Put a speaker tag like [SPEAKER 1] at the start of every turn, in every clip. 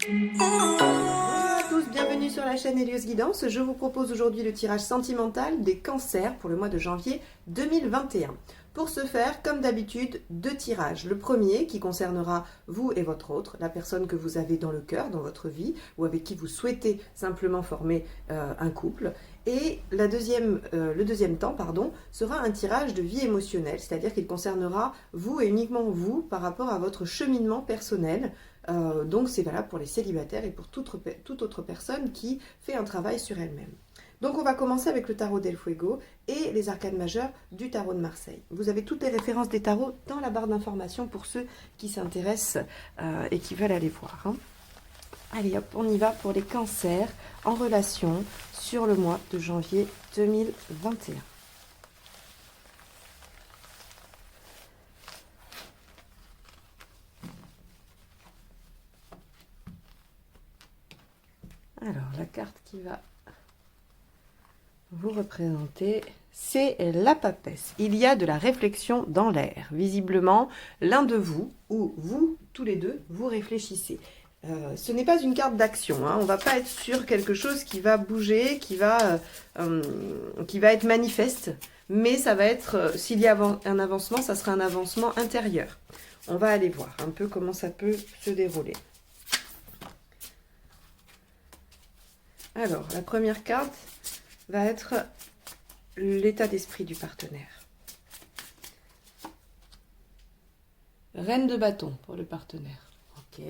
[SPEAKER 1] Bonjour à tous, bienvenue sur la chaîne Hélios Guidance. Je vous propose aujourd'hui le tirage sentimental des cancers pour le mois de janvier 2021. Pour ce faire, comme d'habitude, deux tirages. Le premier qui concernera vous et votre autre, la personne que vous avez dans le cœur, dans votre vie, ou avec qui vous souhaitez simplement former un couple. Et le deuxième temps sera un tirage de vie émotionnelle, c'est-à-dire qu'il concernera vous et uniquement vous par rapport à votre cheminement personnel. Donc c'est valable pour les célibataires et pour toute autre personne qui fait un travail sur elle-même. Donc on va commencer avec le tarot del Fuego et les arcanes majeures du tarot de Marseille. Vous avez toutes les références des tarots dans la barre d'informations pour ceux qui s'intéressent et qui veulent aller voir. Allez hop, on y va pour les cancers en relation sur le mois de janvier 2021. Alors, la carte qui va vous représenter, c'est la papesse. Il y a de la réflexion dans l'air. Visiblement, l'un de vous, ou vous, tous les deux, vous réfléchissez. Ce n'est pas une carte d'action. On ne va pas être sur quelque chose qui va bouger, qui va être manifeste. Mais ça va être, s'il y a un avancement, ça sera un avancement intérieur. On va aller voir un peu comment ça peut se dérouler. Alors, la première carte va être l'état d'esprit du partenaire. Reine de bâton pour le partenaire. Ok.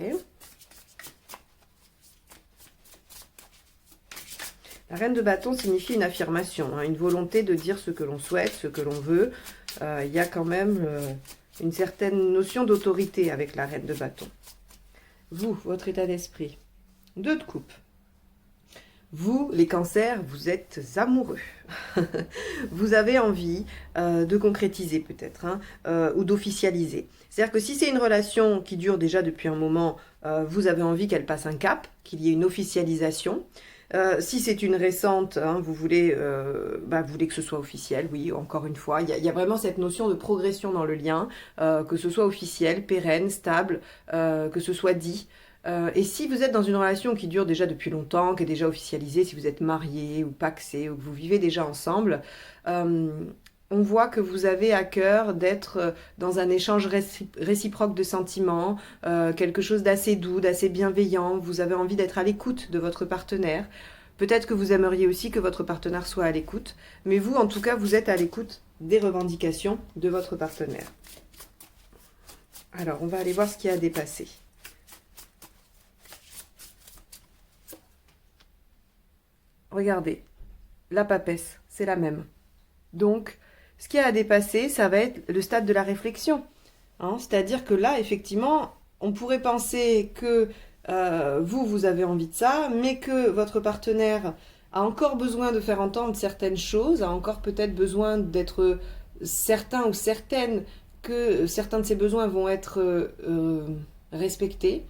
[SPEAKER 1] La reine de bâton signifie une affirmation, une volonté de dire ce que l'on souhaite, ce que l'on veut. Il y a quand même une certaine notion d'autorité avec la reine de bâton. Vous, votre état d'esprit. 2 de coupe. Vous, les cancers, vous êtes amoureux. Vous avez envie de concrétiser peut-être, ou d'officialiser. C'est-à-dire que si c'est une relation qui dure déjà depuis un moment, vous avez envie qu'elle passe un cap, qu'il y ait une officialisation. Si c'est une récente, vous voulez que ce soit officiel, oui, encore une fois. Il y a vraiment cette notion de progression dans le lien, que ce soit officiel, pérenne, stable, que ce soit dit. Et si vous êtes dans une relation qui dure déjà depuis longtemps, qui est déjà officialisée, si vous êtes marié ou pacsé, ou que vous vivez déjà ensemble, on voit que vous avez à cœur d'être dans un échange réciproque de sentiments, quelque chose d'assez doux, d'assez bienveillant. Vous avez envie d'être à l'écoute de votre partenaire. Peut-être que vous aimeriez aussi que votre partenaire soit à l'écoute, mais vous, en tout cas, vous êtes à l'écoute des revendications de votre partenaire. Alors, on va aller voir ce qui a dépassé. Regardez, la papesse, c'est la même. Donc, ce qui a à dépasser, ça va être le stade de la réflexion. C'est-à-dire que là, effectivement, on pourrait penser que vous avez envie de ça, mais que votre partenaire a encore besoin de faire entendre certaines choses, a encore peut-être besoin d'être certain ou certaine que certains de ses besoins vont être respectés.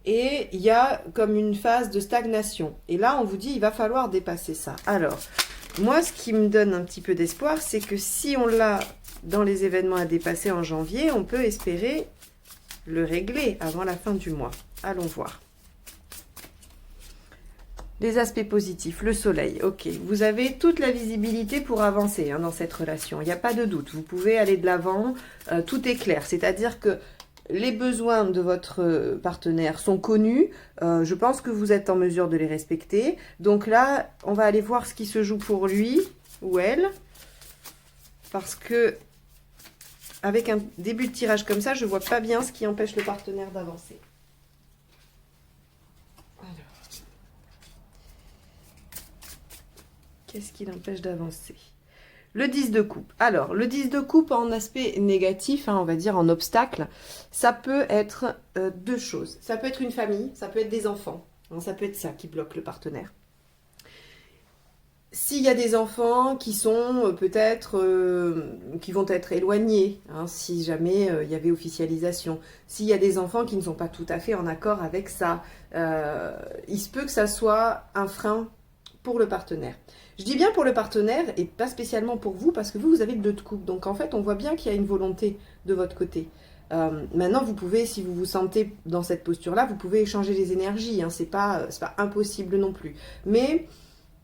[SPEAKER 1] Et il y a comme une phase de stagnation. Et là, on vous dit, il va falloir dépasser ça. Alors, moi, ce qui me donne un petit peu d'espoir, c'est que si on l'a dans les événements à dépasser en janvier, on peut espérer le régler avant la fin du mois. Allons voir. Les aspects positifs, le soleil, ok. Vous avez toute la visibilité pour avancer dans cette relation. Il n'y a pas de doute. Vous pouvez aller de l'avant. Tout est clair. C'est-à-dire que les besoins de votre partenaire sont connus. Je pense que vous êtes en mesure de les respecter. Donc là, on va aller voir ce qui se joue pour lui ou elle. Parce que, avec un début de tirage comme ça, je ne vois pas bien ce qui empêche le partenaire d'avancer. Alors, qu'est-ce qui l'empêche d'avancer ? Le 10 de coupe. Alors, le 10 de coupe en aspect négatif, on va dire en obstacle, ça peut être 2 choses. Ça peut être une famille, ça peut être des enfants. Ça peut être ça qui bloque le partenaire. S'il y a des enfants qui sont peut-être, qui vont être éloignés, si jamais il y avait officialisation. S'il y a des enfants qui ne sont pas tout à fait en accord avec ça, il se peut que ça soit un frein pour le partenaire. Je dis bien pour le partenaire et pas spécialement pour vous, parce que vous avez le 2 de coupe. Donc en fait, on voit bien qu'il y a une volonté de votre côté. Maintenant, vous pouvez, si vous vous sentez dans cette posture-là, vous pouvez échanger les énergies. Hein, c'est pas impossible non plus. Mais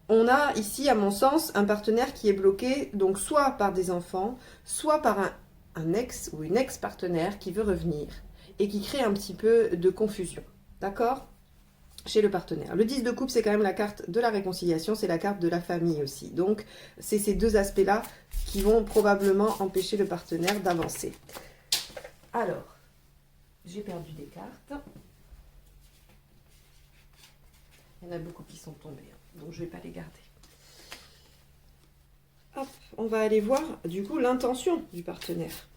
[SPEAKER 1] on a ici, à mon sens, un partenaire qui est bloqué, donc soit par des enfants, soit par un ex ou une ex-partenaire qui veut revenir et qui crée un petit peu de confusion. D'accord ? Chez le partenaire. Le 10 de coupe, c'est quand même la carte de la réconciliation, c'est la carte de la famille aussi. Donc, c'est ces deux aspects-là qui vont probablement empêcher le partenaire d'avancer. Alors, j'ai perdu des cartes. Il y en a beaucoup qui sont tombées, donc je ne vais pas les garder. Hop, on va aller voir, du coup, l'intention du partenaire.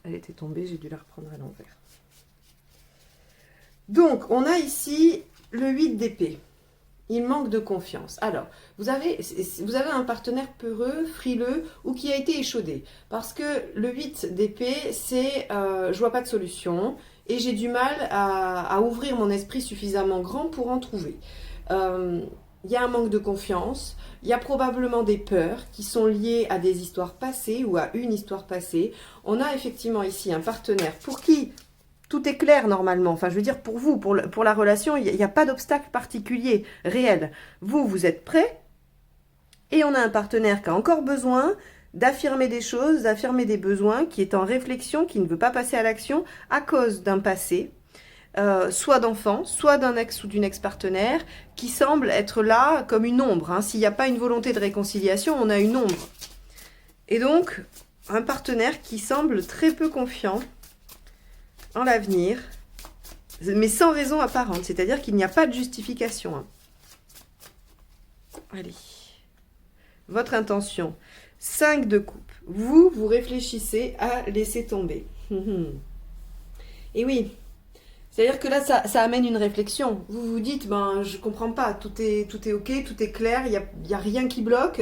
[SPEAKER 1] Elle était tombée, j'ai dû la reprendre à l'envers. Donc, on a ici le 8 d'épée. Il manque de confiance. Alors, vous avez un partenaire peureux, frileux ou qui a été échaudé. Parce que le 8 d'épée, c'est je vois pas de solution et j'ai du mal à ouvrir mon esprit suffisamment grand pour en trouver. Il y a un manque de confiance, il y a probablement des peurs qui sont liées à des histoires passées ou à une histoire passée. On a effectivement ici un partenaire pour qui tout est clair normalement. Enfin, je veux dire, pour vous, pour la relation, il n'y a pas d'obstacle particulier, réel. Vous êtes prêts et on a un partenaire qui a encore besoin d'affirmer des choses, d'affirmer des besoins, qui est en réflexion, qui ne veut pas passer à l'action à cause d'un passé. Soit d'enfant, soit d'un ex ou d'une ex-partenaire, qui semble être là comme une ombre. Hein. S'il n'y a pas une volonté de réconciliation, on a une ombre. Et donc, un partenaire qui semble très peu confiant en l'avenir, mais sans raison apparente, c'est-à-dire qu'il n'y a pas de justification. Hein. Allez, votre intention, 5 de coupe. Vous réfléchissez à laisser tomber. Et oui, c'est-à-dire que là, ça amène une réflexion. Vous vous dites, ben, je comprends pas, tout est ok, tout est clair, il y a rien qui bloque,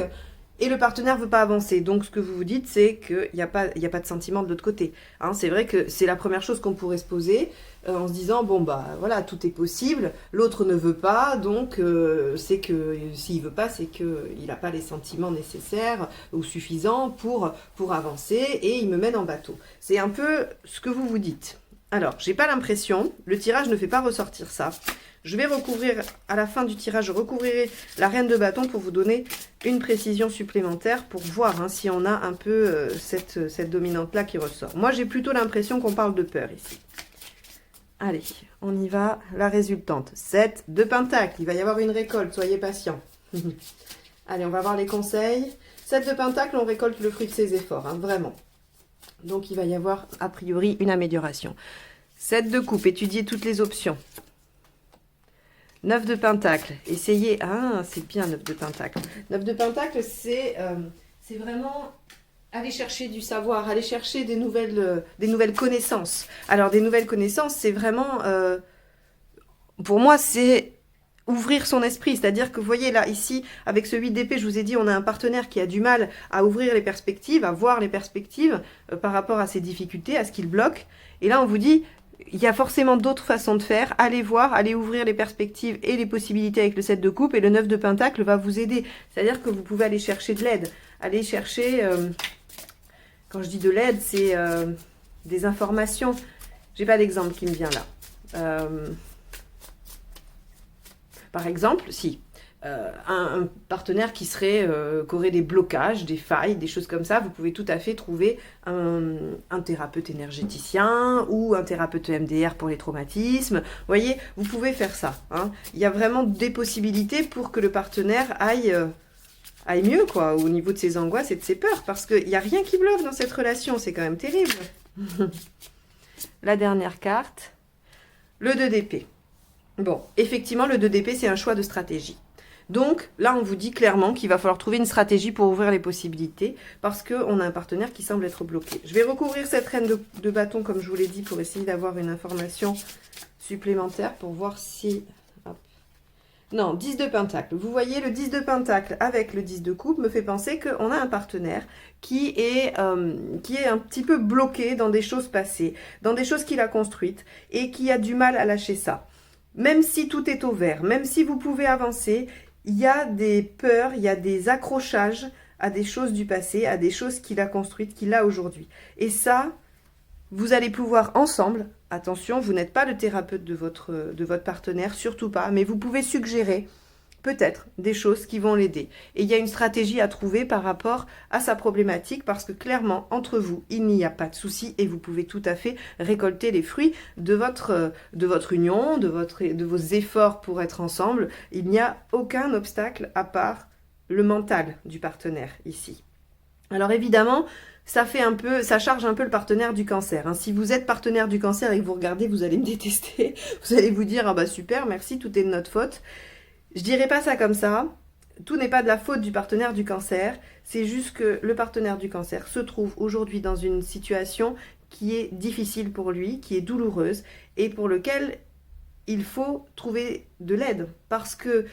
[SPEAKER 1] et le partenaire veut pas avancer. Donc, ce que vous vous dites, c'est qu'il n'y a pas de sentiment de l'autre côté. Hein, c'est vrai que c'est la première chose qu'on pourrait se poser, en se disant, bon, bah, voilà, tout est possible, l'autre ne veut pas, donc, c'est que, s'il veut pas, c'est qu'il n'a pas les sentiments nécessaires ou suffisants pour avancer, et il me mène en bateau. C'est un peu ce que vous vous dites. Alors, j'ai pas l'impression, le tirage ne fait pas ressortir ça. Je vais recouvrir, à la fin du tirage, je recouvrirai la reine de bâton pour vous donner une précision supplémentaire pour voir hein, si on a un peu cette dominante-là qui ressort. Moi, j'ai plutôt l'impression qu'on parle de peur ici. Allez, on y va. La résultante, 7 de pentacle. Il va y avoir une récolte, soyez patients. Allez, on va voir les conseils. 7 de pentacle, on récolte le fruit de ses efforts, hein, vraiment. Donc, il va y avoir, a priori, une amélioration. 7 de coupe, étudier toutes les options. 9 de pentacle, essayez... Ah, c'est bien, 9 de pentacle. 9 de pentacle, c'est vraiment aller chercher du savoir, aller chercher des nouvelles connaissances. Alors, des nouvelles connaissances, c'est vraiment... pour moi, c'est... ouvrir son esprit, c'est-à-dire que vous voyez là, ici, avec ce 8 d'épée, je vous ai dit, on a un partenaire qui a du mal à ouvrir les perspectives, à voir les perspectives par rapport à ses difficultés, à ce qu'il bloque. Et là, on vous dit, il y a forcément d'autres façons de faire. Allez voir, allez ouvrir les perspectives et les possibilités avec le 7 de coupe et le 9 de pentacle va vous aider. C'est-à-dire que vous pouvez aller chercher de l'aide. Aller chercher, quand je dis de l'aide, c'est des informations. J'ai pas d'exemple qui me vient là. Par exemple, si un partenaire qui aurait des blocages, des failles, des choses comme ça, vous pouvez tout à fait trouver un thérapeute énergéticien ou un thérapeute MDR pour les traumatismes. Vous voyez, vous pouvez faire ça. Hein. Il y a vraiment des possibilités pour que le partenaire aille mieux, quoi, au niveau de ses angoisses et de ses peurs, parce qu'il n'y a rien qui bloque dans cette relation. C'est quand même terrible. La dernière carte, le 2 d'épée. Bon, effectivement, le 2 d'épée, c'est un choix de stratégie. Donc, là, on vous dit clairement qu'il va falloir trouver une stratégie pour ouvrir les possibilités, parce qu'on a un partenaire qui semble être bloqué. Je vais recouvrir cette reine de bâton, comme je vous l'ai dit, pour essayer d'avoir une information supplémentaire, pour voir si... Hop. Non, 10 de pentacle. Vous voyez, le 10 de pentacle avec le 10 de coupe me fait penser qu'on a un partenaire qui est un petit peu bloqué dans des choses passées, dans des choses qu'il a construites, et qui a du mal à lâcher ça. Même si tout est au vert, même si vous pouvez avancer, il y a des peurs, il y a des accrochages à des choses du passé, à des choses qu'il a construites, qu'il a aujourd'hui. Et ça, vous allez pouvoir ensemble, attention, vous n'êtes pas le thérapeute de votre partenaire, surtout pas, mais vous pouvez suggérer peut-être des choses qui vont l'aider. Et il y a une stratégie à trouver par rapport à sa problématique parce que clairement, entre vous, il n'y a pas de souci et vous pouvez tout à fait récolter les fruits de votre union, de vos efforts pour être ensemble. Il n'y a aucun obstacle à part le mental du partenaire ici. Alors évidemment, ça charge un peu le partenaire du cancer. Hein. Si vous êtes partenaire du cancer et que vous regardez, vous allez me détester. Vous allez vous dire, ah bah super, merci, tout est de notre faute. Je dirais pas ça comme ça. Tout n'est pas de la faute du partenaire du cancer. C'est juste que le partenaire du cancer se trouve aujourd'hui dans une situation qui est difficile pour lui, qui est douloureuse et pour lequel il faut trouver de l'aide. Parce que,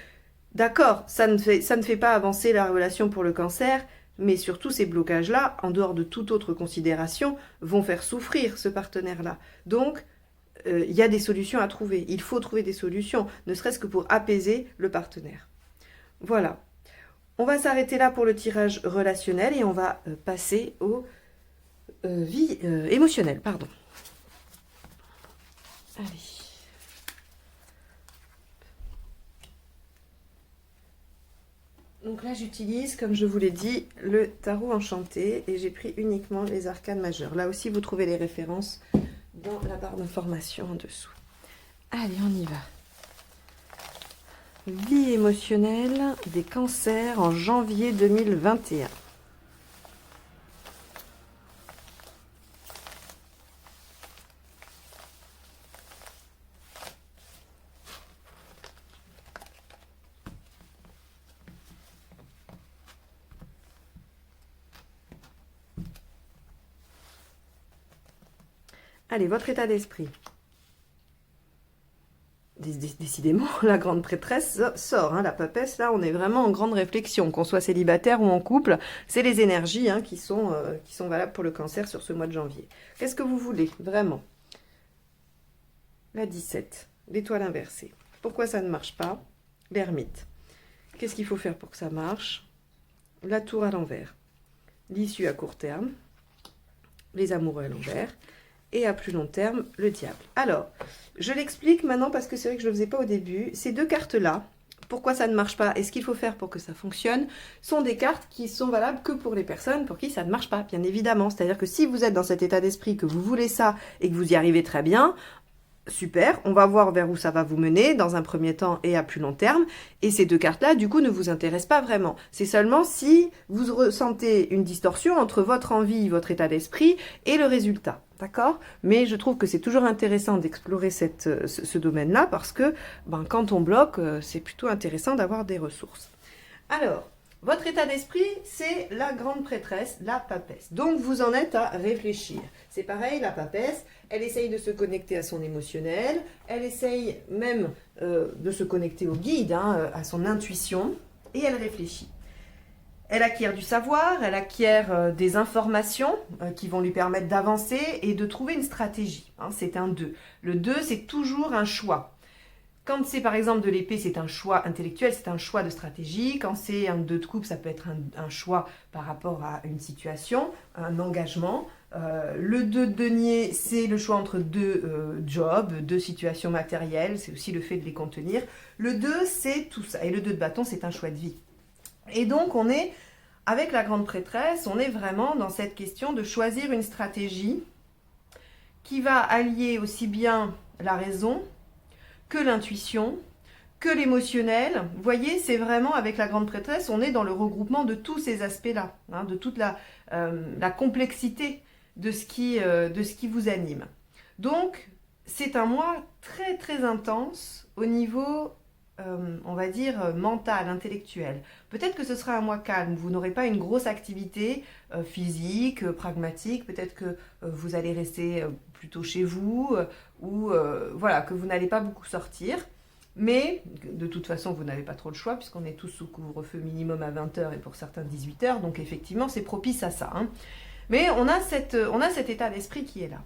[SPEAKER 1] d'accord, ça ne fait pas avancer la relation pour le cancer, mais surtout ces blocages-là, en dehors de toute autre considération, vont faire souffrir ce partenaire-là. Donc, il y a des solutions à trouver. Il faut trouver des solutions, ne serait-ce que pour apaiser le partenaire. Voilà. On va s'arrêter là pour le tirage relationnel et on va passer aux vies émotionnelles. Pardon. Allez. Donc là, j'utilise, comme je vous l'ai dit, le tarot enchanté et j'ai pris uniquement les arcanes majeures. Là aussi, vous trouvez les références dans la barre d'information en dessous. Allez, on y va. Vie émotionnelle des cancers en janvier 2021. Allez, votre état d'esprit. Décidément, la grande prêtresse sort, hein, la papesse, là, on est vraiment en grande réflexion, qu'on soit célibataire ou en couple, c'est les énergies hein, qui sont valables pour le cancer sur ce mois de janvier. Qu'est-ce que vous voulez, vraiment? La 17, l'étoile inversée. Pourquoi ça ne marche pas? L'ermite. Qu'est-ce qu'il faut faire pour que ça marche? La tour à l'envers. L'issue à court terme, les amoureux à l'envers. Et à plus long terme, le diable. Alors, je l'explique maintenant parce que c'est vrai que je ne le faisais pas au début. Ces deux cartes-là, pourquoi ça ne marche pas et ce qu'il faut faire pour que ça fonctionne, sont des cartes qui sont valables que pour les personnes pour qui ça ne marche pas, bien évidemment. C'est-à-dire que si vous êtes dans cet état d'esprit, que vous voulez ça et que vous y arrivez très bien, super, on va voir vers où ça va vous mener dans un premier temps et à plus long terme. Et ces deux cartes-là, du coup, ne vous intéressent pas vraiment. C'est seulement si vous ressentez une distorsion entre votre envie, votre état d'esprit et le résultat. D'accord? Mais je trouve que c'est toujours intéressant d'explorer ce domaine-là parce que quand on bloque, c'est plutôt intéressant d'avoir des ressources. Alors, votre état d'esprit, c'est la grande prêtresse, la papesse. Donc, vous en êtes à réfléchir. C'est pareil, la papesse, elle essaye de se connecter à son émotionnel, elle essaye même de se connecter au guide, hein, à son intuition, et elle réfléchit. Elle acquiert du savoir, elle acquiert des informations qui vont lui permettre d'avancer et de trouver une stratégie. Hein, c'est un 2. Le 2, c'est toujours un choix. Quand c'est par exemple de l'épée, c'est un choix intellectuel, c'est un choix de stratégie. Quand c'est un 2 de coupe, ça peut être un choix par rapport à une situation, un engagement. Le 2 de denier, c'est le choix entre deux jobs, deux situations matérielles, c'est aussi le fait de les contenir. Le 2, c'est tout ça. Et le 2 de bâton, c'est un choix de vie. Et donc, on est, avec la grande prêtresse, on est vraiment dans cette question de choisir une stratégie qui va allier aussi bien la raison que l'intuition, que l'émotionnel. Vous voyez, c'est vraiment, avec la grande prêtresse, on est dans le regroupement de tous ces aspects-là, hein, de toute la complexité de ce qui vous anime. Donc, c'est un mois très, très intense au niveau on va dire, mental, intellectuel. Peut-être que ce sera un mois calme, vous n'aurez pas une grosse activité physique, pragmatique, peut-être que vous allez rester plutôt chez vous, ou voilà, que vous n'allez pas beaucoup sortir. Mais, de toute façon, vous n'avez pas trop le choix, puisqu'on est tous sous couvre-feu minimum à 20h et pour certains 18h, donc effectivement, c'est propice à ça. Hein. Mais on a cet état d'esprit qui est là.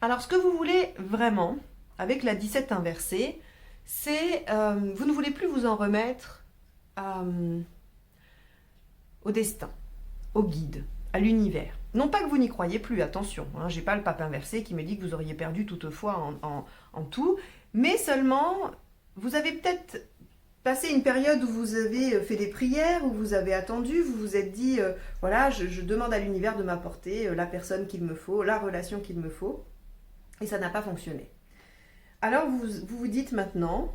[SPEAKER 1] Alors, ce que vous voulez vraiment, avec la 17 inversée, c'est vous ne voulez plus vous en remettre au destin, au guide, à l'univers. Non pas que vous n'y croyez plus, attention, hein, j'ai pas le pape inversé qui me dit que vous auriez perdu toutefois en tout, mais seulement, vous avez peut-être passé une période où vous avez fait des prières, où vous avez attendu, vous vous êtes dit, voilà, je demande à l'univers de m'apporter la personne qu'il me faut, la relation qu'il me faut, et ça n'a pas fonctionné. Alors vous dites maintenant,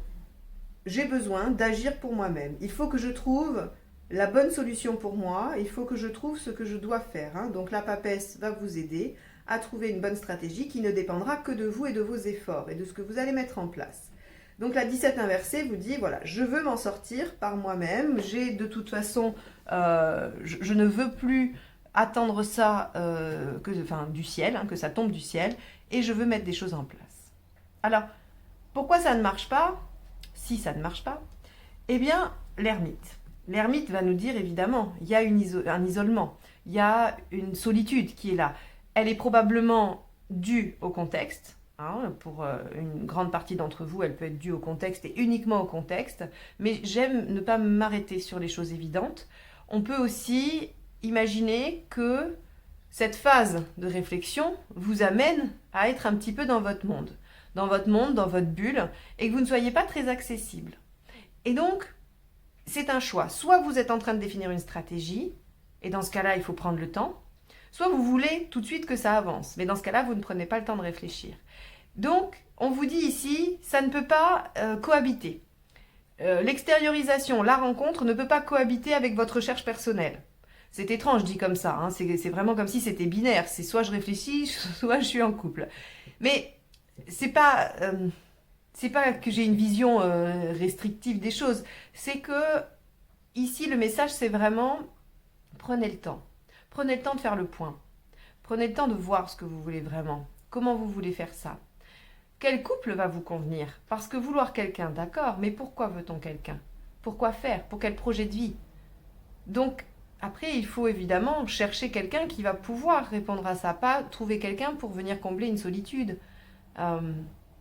[SPEAKER 1] j'ai besoin d'agir pour moi-même. Il faut que je trouve la bonne solution pour moi, il faut que je trouve ce que je dois faire. Hein. Donc la papesse va vous aider à trouver une bonne stratégie qui ne dépendra que de vous et de vos efforts et de ce que vous allez mettre en place. Donc la 17 inversée vous dit, voilà, je veux m'en sortir par moi-même, j'ai de toute façon, je ne veux plus attendre ça du ciel, hein, que ça tombe du ciel, et je veux mettre des choses en place. Alors, pourquoi ça ne marche pas? Si ça ne marche pas, eh bien, l'ermite. L'ermite va nous dire, évidemment, il y a un isolement, il y a une solitude qui est là. Elle est probablement due au contexte. Hein, pour une grande partie d'entre vous, elle peut être due au contexte et uniquement au contexte. Mais j'aime ne pas m'arrêter sur les choses évidentes. On peut aussi imaginer que cette phase de réflexion vous amène à être un petit peu dans votre monde, dans votre bulle, et que vous ne soyez pas très accessible. Et donc, c'est un choix. Soit vous êtes en train de définir une stratégie, et dans ce cas-là, il faut prendre le temps, soit vous voulez tout de suite que ça avance, mais dans ce cas-là, vous ne prenez pas le temps de réfléchir. Donc, on vous dit ici, ça ne peut pas cohabiter. L'extériorisation, la rencontre ne peut pas cohabiter avec votre recherche personnelle. C'est étrange dit comme ça, hein. C'est vraiment comme si c'était binaire, c'est soit je réfléchis, soit je suis en couple. Mais c'est pas que j'ai une vision restrictive des choses, c'est que ici le message c'est vraiment prenez le temps. Prenez le temps de faire le point. Prenez le temps de voir ce que vous voulez vraiment. Comment vous voulez faire ça? Quel couple va vous convenir? Parce que vouloir quelqu'un, d'accord, mais pourquoi veut-on quelqu'un? Pourquoi faire? Pour quel projet de vie? Donc, après, il faut évidemment chercher quelqu'un qui va pouvoir répondre à ça, pas trouver quelqu'un pour venir combler une solitude.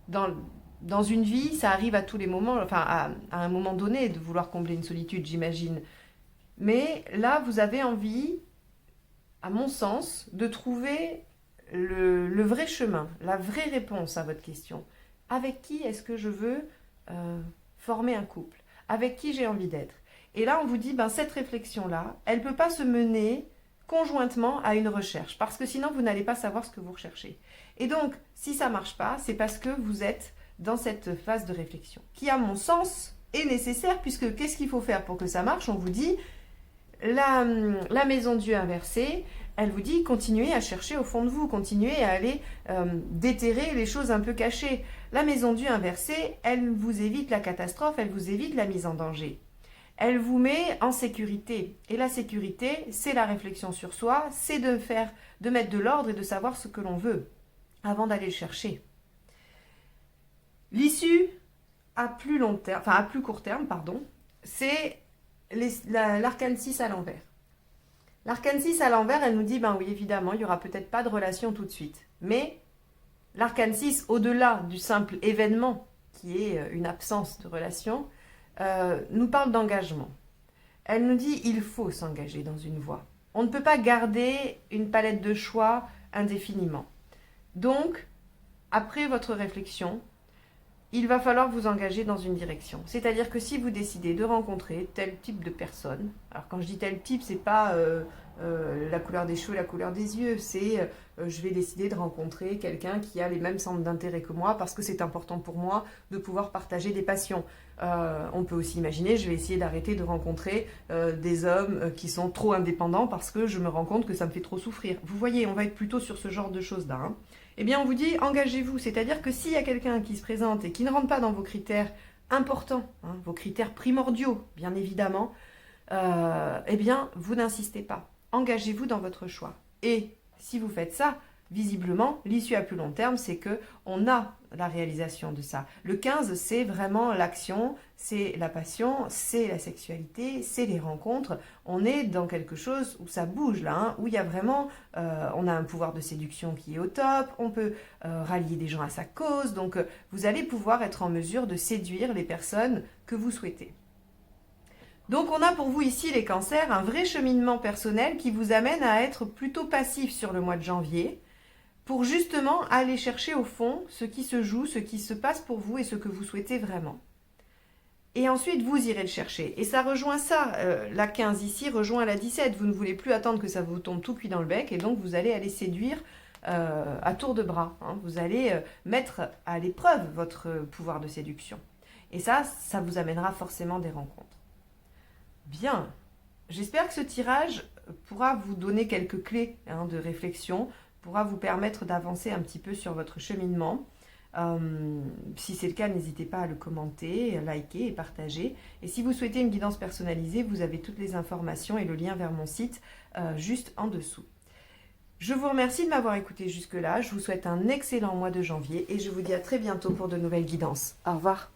[SPEAKER 1] Dans une vie, ça arrive à tous les moments, enfin à un moment donné, de vouloir combler une solitude, j'imagine. Mais là, vous avez envie, à mon sens, de trouver le vrai chemin, la vraie réponse à votre question. Avec qui est-ce que je veux former un couple? Avec qui j'ai envie d'être? Et là, on vous dit, cette réflexion-là, elle ne peut pas se mener conjointement à une recherche, parce que sinon, vous n'allez pas savoir ce que vous recherchez. Et donc, si ça ne marche pas, c'est parce que vous êtes dans cette phase de réflexion, qui, à mon sens, est nécessaire, puisque qu'est-ce qu'il faut faire pour que ça marche? On vous dit, la maison Dieu inversée, elle vous dit, continuez à chercher au fond de vous, continuez à aller déterrer les choses un peu cachées. La maison Dieu inversée, elle vous évite la catastrophe, elle vous évite la mise en danger. Elle vous met en sécurité. Et la sécurité, c'est la réflexion sur soi, c'est de mettre de l'ordre et de savoir ce que l'on veut avant d'aller le chercher. L'issue à plus court terme, c'est l'arcane 6 à l'envers. L'arcane 6 à l'envers, elle nous dit, oui, évidemment, il n'y aura peut-être pas de relation tout de suite. Mais l'arcane 6, au-delà du simple événement, qui est une absence de relation, nous parle d'engagement. Elle nous dit, il faut s'engager dans une voie. On ne peut pas garder une palette de choix indéfiniment. Donc, après votre réflexion, il va falloir vous engager dans une direction. C'est-à-dire que si vous décidez de rencontrer tel type de personne, alors quand je dis tel type, c'est pas la couleur des cheveux, la couleur des yeux, c'est je vais décider de rencontrer quelqu'un qui a les mêmes centres d'intérêt que moi parce que c'est important pour moi de pouvoir partager des passions. On peut aussi imaginer, je vais essayer d'arrêter de rencontrer des hommes qui sont trop indépendants parce que je me rends compte que ça me fait trop souffrir. Vous voyez, on va être plutôt sur ce genre de choses-là. Hein. Eh bien, on vous dit, engagez-vous. C'est-à-dire que s'il y a quelqu'un qui se présente et qui ne rentre pas dans vos critères importants, vos critères primordiaux, bien évidemment, eh bien, vous n'insistez pas. Engagez-vous dans votre choix. Et si vous faites ça, visiblement, l'issue à plus long terme, c'est qu'on a la réalisation de ça. Le 15, c'est vraiment l'action, c'est la passion, c'est la sexualité, c'est les rencontres. On est dans quelque chose où ça bouge là, où il y a vraiment, on a un pouvoir de séduction qui est au top, on peut rallier des gens à sa cause, donc vous allez pouvoir être en mesure de séduire les personnes que vous souhaitez. Donc on a pour vous ici les cancers un vrai cheminement personnel qui vous amène à être plutôt passif sur le mois de janvier pour justement aller chercher au fond ce qui se joue, ce qui se passe pour vous et ce que vous souhaitez vraiment. Et ensuite, vous irez le chercher. Et ça rejoint ça. La 15 ici rejoint la 17. Vous ne voulez plus attendre que ça vous tombe tout cuit dans le bec. Et donc, vous allez aller séduire à tour de bras. Hein. Vous allez mettre à l'épreuve votre pouvoir de séduction. Et ça vous amènera forcément des rencontres. Bien. J'espère que ce tirage pourra vous donner quelques clés de réflexion, pourra vous permettre d'avancer un petit peu sur votre cheminement. Si c'est le cas, n'hésitez pas à le commenter, liker et partager. Et si vous souhaitez une guidance personnalisée, vous avez toutes les informations et le lien vers mon site juste en dessous. Je vous remercie de m'avoir écouté jusque-là. Je vous souhaite un excellent mois de janvier et je vous dis à très bientôt pour de nouvelles guidances. Au revoir.